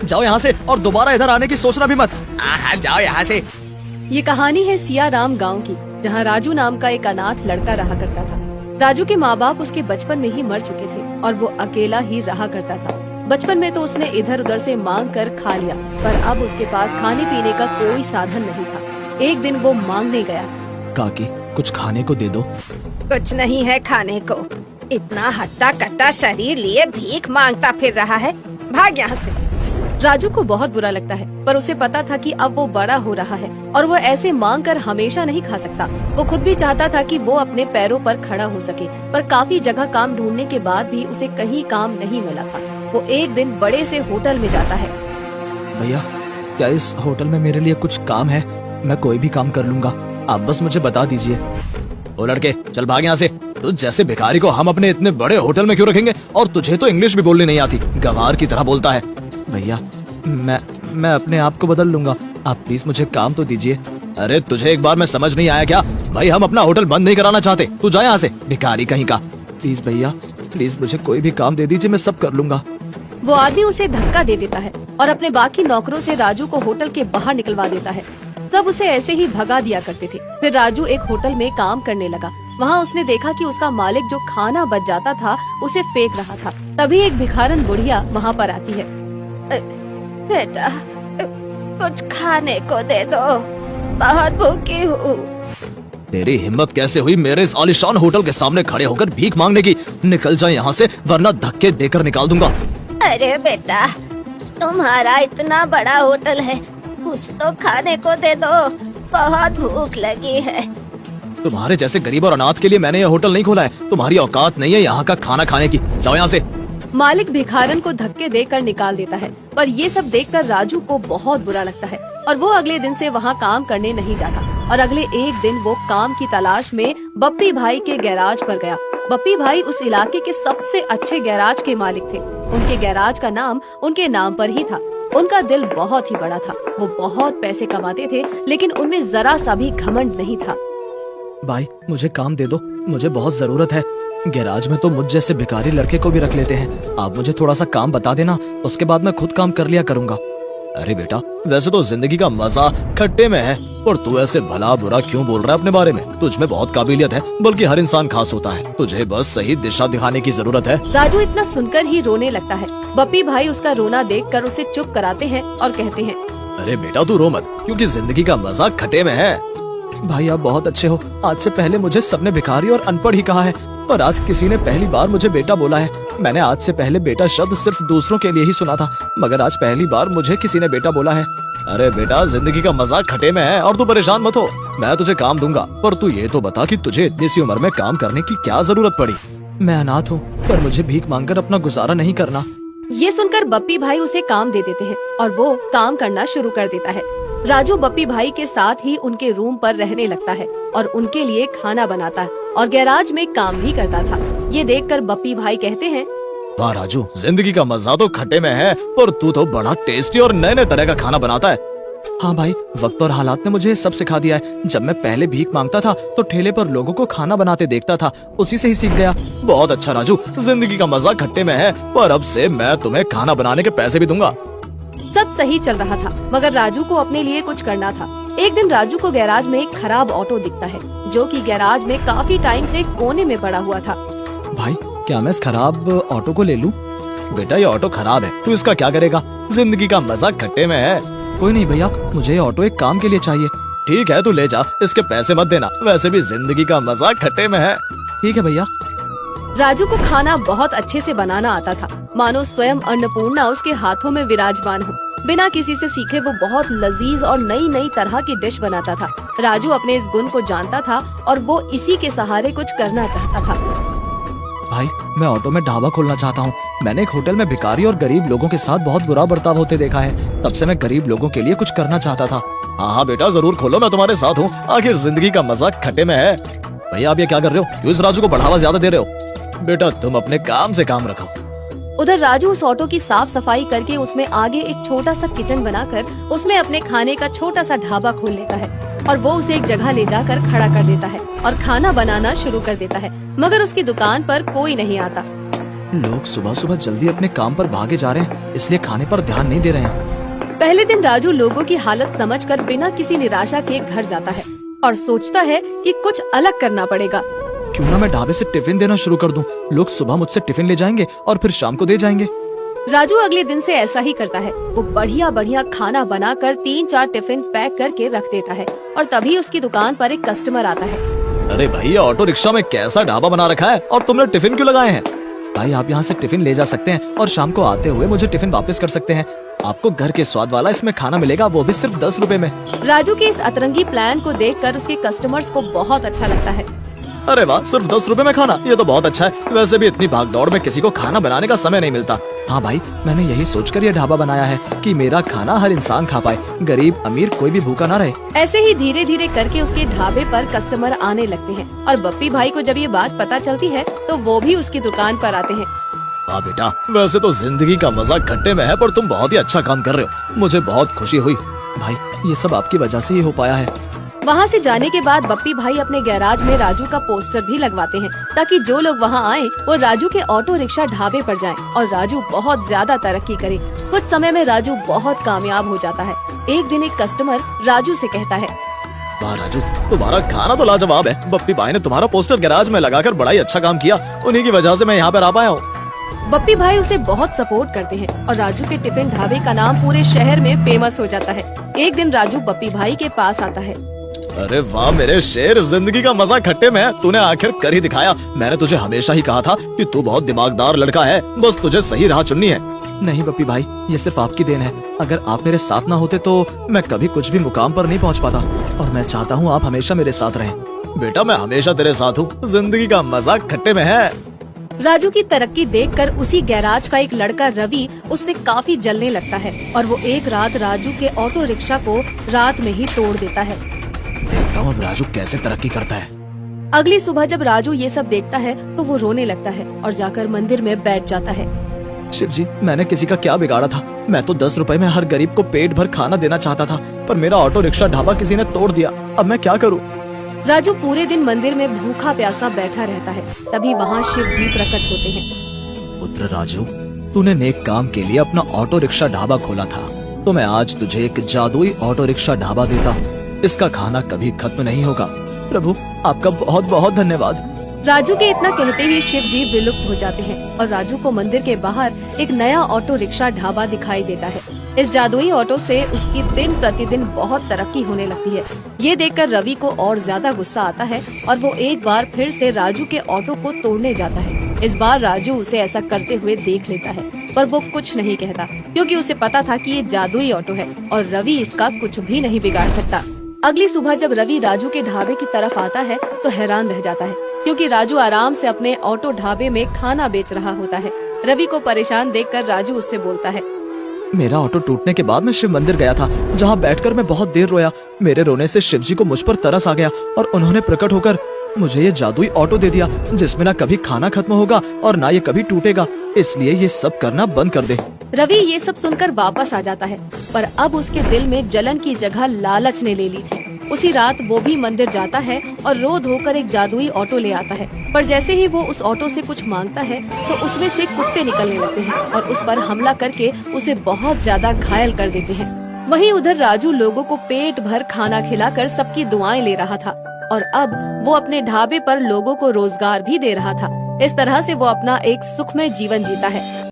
जाओ यहाँ से और दोबारा इधर आने की सोचना भी मत। हाँ, जाओ यहाँ से। ये कहानी है सियाराम गांव की, जहाँ राजू नाम का एक अनाथ लड़का रहा करता था। राजू के माँ बाप उसके बचपन में ही मर चुके थे और वो अकेला ही रहा करता था। बचपन में तो उसने इधर उधर से मांग कर खा लिया, पर अब उसके पास खाने पीने का कोई साधन नहीं था। एक दिन वो मांगने गया। काकी, कुछ खाने को दे दो। कुछ नहीं है खाने को, इतना हट्टा कट्टा शरीर लिए भीख मांगता फिर रहा है, भाग यहाँ से। राजू को बहुत बुरा लगता है, पर उसे पता था कि अब वो बड़ा हो रहा है और वो ऐसे मांग कर हमेशा नहीं खा सकता। वो खुद भी चाहता था कि वो अपने पैरों पर खड़ा हो सके, पर काफी जगह काम ढूंढने के बाद भी उसे कहीं काम नहीं मिला था। वो एक दिन बड़े से होटल में जाता है। भैया, क्या इस होटल में मेरे लिए कुछ काम है? मैं कोई भी काम कर लूंगा, आप बस मुझे बता दीजिए। ओ लड़के, चल भाग यहाँ से। तुझ जैसे भिखारी को हम अपने इतने बड़े होटल में क्यों रखेंगे? और तुझे तो इंग्लिश भी बोलनी नहीं आती, गंवार की तरह बोलता है। भैया, मैं अपने आप को बदल लूंगा, आप प्लीज मुझे काम तो दीजिए। अरे तुझे एक बार में समझ नहीं आया क्या? भाई हम अपना होटल बंद नहीं कराना चाहते, तू जा यहाँ से, भिखारी कहीं का। प्लीज भैया, प्लीज मुझे कोई भी काम दे दीजिए, मैं सब कर लूंगा। वो आदमी उसे धक्का दे देता है और अपने बाकी नौकरों से राजू को होटल के बाहर निकलवा देता है। सब उसे ऐसे ही भगा दिया करते थे। फिर राजू एक होटल में काम करने लगा। वहाँ उसने देखा कि उसका मालिक जो खाना बच जाता था उसे फेंक रहा था। तभी एक भिखारन बुढ़िया वहाँ पर आती है। बेटा, कुछ खाने को दे दो, बहुत भूखी हूँ। तेरी हिम्मत कैसे हुई मेरे इस आलीशान होटल के सामने खड़े होकर भीख मांगने की? निकल जाए यहाँ से, वरना धक्के देकर निकाल दूंगा। अरे बेटा, तुम्हारा इतना बड़ा होटल है, कुछ तो खाने को दे दो, बहुत भूख लगी है। तुम्हारे जैसे गरीब और अनाथ के लिए मैंने यह होटल नहीं खोला है, तुम्हारी औकात नहीं है यहाँ का खाना खाने की, जाओ यहाँ से। मालिक भिखारन को धक्के देकर निकाल देता है, पर ये सब देखकर राजू को बहुत बुरा लगता है और वो अगले दिन से वहाँ काम करने नहीं जाता। और अगले एक दिन वो काम की तलाश में बप्पी भाई के गैराज पर गया। बप्पी भाई उस इलाके के सबसे अच्छे गैराज के मालिक थे। उनके गैराज का नाम उनके नाम पर ही था। उनका दिल बहुत ही बड़ा था, वो बहुत पैसे कमाते थे, लेकिन उनमें जरा सा भी घमंड नहीं था। भाई मुझे काम दे दो, मुझे बहुत जरूरत है। गैराज में तो मुझ जैसे भिखारी लड़के को भी रख लेते हैं, आप मुझे थोड़ा सा काम बता देना, उसके बाद मैं खुद काम कर लिया करूँगा। अरे बेटा, वैसे तो जिंदगी का मजा खट्टे में है, और तू ऐसे भला बुरा क्यों बोल रहा है अपने बारे में? तुझ में बहुत काबिलियत है, बल्कि हर इंसान खास होता है, तुझे बस सही दिशा दिखाने की जरूरत है। राजू इतना सुनकर ही रोने लगता है। बप्पी भाई उसका रोना देखकर उसे चुप कराते हैं और कहते हैं, अरे बेटा तू रो मत, क्योंकि जिंदगी का मजा खट्टे में है। भाई आप बहुत अच्छे हो, आज से पहले मुझे सबने भिखारी और अनपढ़ ही कहा है, पर आज किसी ने पहली बार मुझे बेटा बोला है। मैंने आज से पहले बेटा शब्द सिर्फ दूसरों के लिए ही सुना था, मगर आज पहली बार मुझे किसी ने बेटा बोला है। अरे बेटा, जिंदगी का मजा खटे में है और तू परेशान मत हो, मैं तुझे काम दूंगा, पर तू ये तो बता कि तुझे इतनी सी उम्र में काम करने की क्या जरूरत पड़ी? मैं अनाथ हूँ, पर मुझे भीख मांगकर अपना गुजारा नहीं करना। ये सुनकर बप्पी भाई उसे काम दे देते हैं और वो काम करना शुरू कर देता है। राजू बप्पी भाई के साथ ही उनके रूम पर रहने लगता है और उनके लिए खाना बनाता है और गैराज में काम भी करता था। ये देखकर बप्पी भाई कहते हैं, वाह राजू, जिंदगी का मजा तो खट्टे में है, पर तू तो बड़ा टेस्टी और नए नए तरह का खाना बनाता है। हाँ भाई, वक्त और हालात ने मुझे सब सिखा दिया है। जब मैं पहले भीख मांगता था तो ठेले पर लोगों को खाना बनाते देखता था, उसी से ही सीख गया। बहुत अच्छा राजू, जिंदगी का मजा खट्टे में है, पर अब से मैं तुम्हें खाना बनाने के पैसे भी दूंगा। सब सही चल रहा था, मगर राजू को अपने लिए कुछ करना था। एक दिन राजू को गैराज में एक खराब ऑटो दिखता है, जो कि गैराज में काफी टाइम से कोने में पड़ा हुआ था। भाई, क्या मैं इस खराब ऑटो को ले लूं? बेटा, ये ऑटो खराब है, तू इसका क्या करेगा? जिंदगी का मजा खट्टे में है। कोई नहीं भैया, मुझे ये ऑटो एक काम के लिए चाहिए। ठीक है, तू ले जा, इसके पैसे मत देना, वैसे भी जिंदगी का मजा खट्टे में है। ठीक है भैया। राजू को खाना बहुत अच्छे से बनाना आता था, मानो स्वयं अन्नपूर्णा उसके हाथों में विराजमान हो। बिना किसी से सीखे वो बहुत लजीज और नई नई तरह की डिश बनाता था। राजू अपने इस गुण को जानता था और वो इसी के सहारे कुछ करना चाहता था। भाई, मैं ऑटो में ढाबा खोलना चाहता हूँ। मैंने एक होटल में भिखारी और गरीब लोगों के साथ बहुत बुरा बर्ताव होते देखा है, तब से मैं गरीब लोगों के लिए कुछ करना चाहता था। हाँ बेटा, जरूर खोलो, मैं तुम्हारे साथ हूँ, आखिर जिंदगी का मजा खट्टे में है। भैया, आप ये क्या कर रहे हो? क्यों इस राजू को बढ़ावा ज्यादा दे रहे हो? बेटा, तुम अपने काम से काम रखो। उधर राजू उस ऑटो की साफ सफाई करके उसमें आगे एक छोटा सा किचन बनाकर उसमें अपने खाने का छोटा सा ढाबा खोल लेता है और वो उसे एक जगह ले जाकर खड़ा कर देता है और खाना बनाना शुरू कर देता है, मगर उसकी दुकान पर कोई नहीं आता। लोग सुबह सुबह जल्दी अपने काम पर भागे जा रहे हैं, इसलिए खाने पर ध्यान नहीं दे रहे हैं। पहले दिन राजू लोगों की हालत समझकर बिना किसी निराशा के घर जाता है और सोचता है कि कुछ अलग करना पड़ेगा। क्यों ना मैं ढाबे से टिफिन देना शुरू कर दूं। लोग सुबह मुझसे टिफिन ले जाएंगे और फिर शाम को दे जाएंगे। राजू अगले दिन से ऐसा ही करता है। वो बढ़िया बढ़िया खाना बनाकर 3-4 टिफिन पैक करके रख देता है और तभी उसकी दुकान पर एक कस्टमर आता है। अरे भैया, ऑटो रिक्शा में कैसा ढाबा बना रखा है और तुमने टिफिन क्यों लगाए हैं? भाई, आप यहाँ से टिफिन ले जा सकते हैं और शाम को आते हुए मुझे टिफिन वापस कर सकते हैं। आपको घर के स्वाद वाला इसमें खाना मिलेगा, वो भी सिर्फ 10 रुपए में। राजू के इस अतरंगी प्लान को देखकर उसके कस्टमर्स को बहुत अच्छा लगता है। अरे वाह, सिर्फ 10 रुपए में खाना, ये तो बहुत अच्छा है। वैसे भी इतनी भाग दौड़ में किसी को खाना बनाने का समय नहीं मिलता। हाँ भाई, मैंने यही सोचकर ये ढाबा बनाया है कि मेरा खाना हर इंसान खा पाए, गरीब अमीर कोई भी भूखा ना रहे। ऐसे ही धीरे धीरे करके उसके ढाबे पर कस्टमर आने लगते हैं और बप्पी भाई को जब ये बात पता चलती है तो वो भी उसकी दुकान पर आते हैं। हाँ बेटा, वैसे तो जिंदगी का मजा खट्टे में है, पर तुम बहुत ही अच्छा काम कर रहे हो। मुझे बहुत खुशी हुई भाई, ये सब आपकी वजह से ही हो पाया है। वहाँ से जाने के बाद बप्पी भाई अपने गैराज में राजू का पोस्टर भी लगवाते हैं ताकि जो लोग वहाँ आए वो राजू के ऑटो रिक्शा ढाबे पर जाएं और राजू बहुत ज्यादा तरक्की करे। कुछ समय में राजू बहुत कामयाब हो जाता है। एक दिन एक कस्टमर राजू से कहता है, वाह राजू, तुम्हारा खाना तो लाजवाब है। बप्पी भाई ने तुम्हारा पोस्टर गैराज में लगाकर बड़ा ही अच्छा काम किया, उन्हीं की वजह से मैं यहाँ पर आ पाया हूँ। बप्पी भाई उसे बहुत सपोर्ट करते हैं और राजू के टिफिन ढाबे का नाम पूरे शहर में फेमस हो जाता है। एक दिन राजू बप्पी भाई के पास आता है। अरे वाह मेरे शेर, जिंदगी का मजा खट्टे में है। तूने आखिर कर ही दिखाया। मैंने तुझे हमेशा ही कहा था कि तू बहुत दिमागदार लड़का है, बस तुझे सही राह चुननी है। नहीं बप्पी भाई, ये सिर्फ आपकी देन है। अगर आप मेरे साथ ना होते तो मैं कभी कुछ भी मुकाम पर नहीं पहुंच पाता, और मैं चाहता हूँ आप हमेशा मेरे साथ रहें। बेटा, मैं हमेशा तेरे साथ हूँ। जिंदगी का मजा खट्टे में है। राजू की तरक्की देखकर उसी गैराज का एक लड़का रवि उससे काफी जलने लगता है और वो एक रात राजू के ऑटो रिक्शा को रात में ही तोड़ देता है। देखता हूँ अब राजू कैसे तरक्की करता है। अगली सुबह जब राजू ये सब देखता है तो वो रोने लगता है और जाकर मंदिर में बैठ जाता है। शिव जी, मैंने किसी का क्या बिगाड़ा था? मैं तो 10 रुपए में हर गरीब को पेट भर खाना देना चाहता था, पर मेरा ऑटो रिक्शा ढाबा किसी ने तोड़ दिया। अब मैं क्या करूँ? राजू पूरे दिन मंदिर में भूखा प्यासा बैठा रहता है। तभी वहाँ शिव जी प्रकट होते हैं। पुत्र राजू, तूने नेक काम के लिए अपना ऑटो रिक्शा ढाबा खोला था, तो मैं आज तुझे एक जादुई ऑटो रिक्शा ढाबा देता हूँ। इसका खाना कभी खत्म नहीं होगा। प्रभु, आपका बहुत बहुत धन्यवाद। राजू के इतना कहते ही शिव जी विलुप्त हो जाते हैं और राजू को मंदिर के बाहर एक नया ऑटो रिक्शा ढाबा दिखाई देता है। इस जादुई ऑटो से उसकी दिन प्रतिदिन बहुत तरक्की होने लगती है। ये देखकर रवि को और ज्यादा गुस्सा आता है और वो एक बार फिर से राजू के ऑटो को तोड़ने जाता है। इस बार राजू उसे ऐसा करते हुए देख लेता है, पर वो कुछ नहीं कहता क्योंकि उसे पता था कि ये जादुई ऑटो है और रवि इसका कुछ भी नहीं बिगाड़ सकता। अगली सुबह जब रवि राजू के ढाबे की तरफ आता है तो हैरान रह जाता है क्योंकि राजू आराम से अपने ऑटो ढाबे में खाना बेच रहा होता है। रवि को परेशान देखकर राजू उससे बोलता है, मेरा ऑटो टूटने के बाद मैं शिव मंदिर गया था, जहाँ बैठकर मैं बहुत देर रोया। मेरे रोने से शिव जी को मुझ पर तरस आ गया और उन्होंने प्रकट होकर मुझे ये जादुई ऑटो दे दिया, जिसमें ना कभी खाना खत्म होगा और ना ये कभी टूटेगा। इसलिए ये सब करना बंद कर दे। रवि ये सब सुनकर वापस आ जाता है, पर अब उसके दिल में जलन की जगह लालच ने ले ली थी। उसी रात वो भी मंदिर जाता है और रो धोकर एक जादुई ऑटो ले आता है, पर जैसे ही वो उस ऑटो से कुछ मांगता है तो उसमें से कुत्ते निकलने लगते हैं और उस पर हमला करके उसे बहुत ज्यादा घायल कर देते हैं। वहीं उधर राजू लोगों को पेट भर खाना खिलाकर सबकी दुआएं ले रहा था और अब वो अपने ढाबे पर लोगों को रोजगार भी दे रहा था। इस तरह से वो अपना एक सुखमय जीवन जीता है।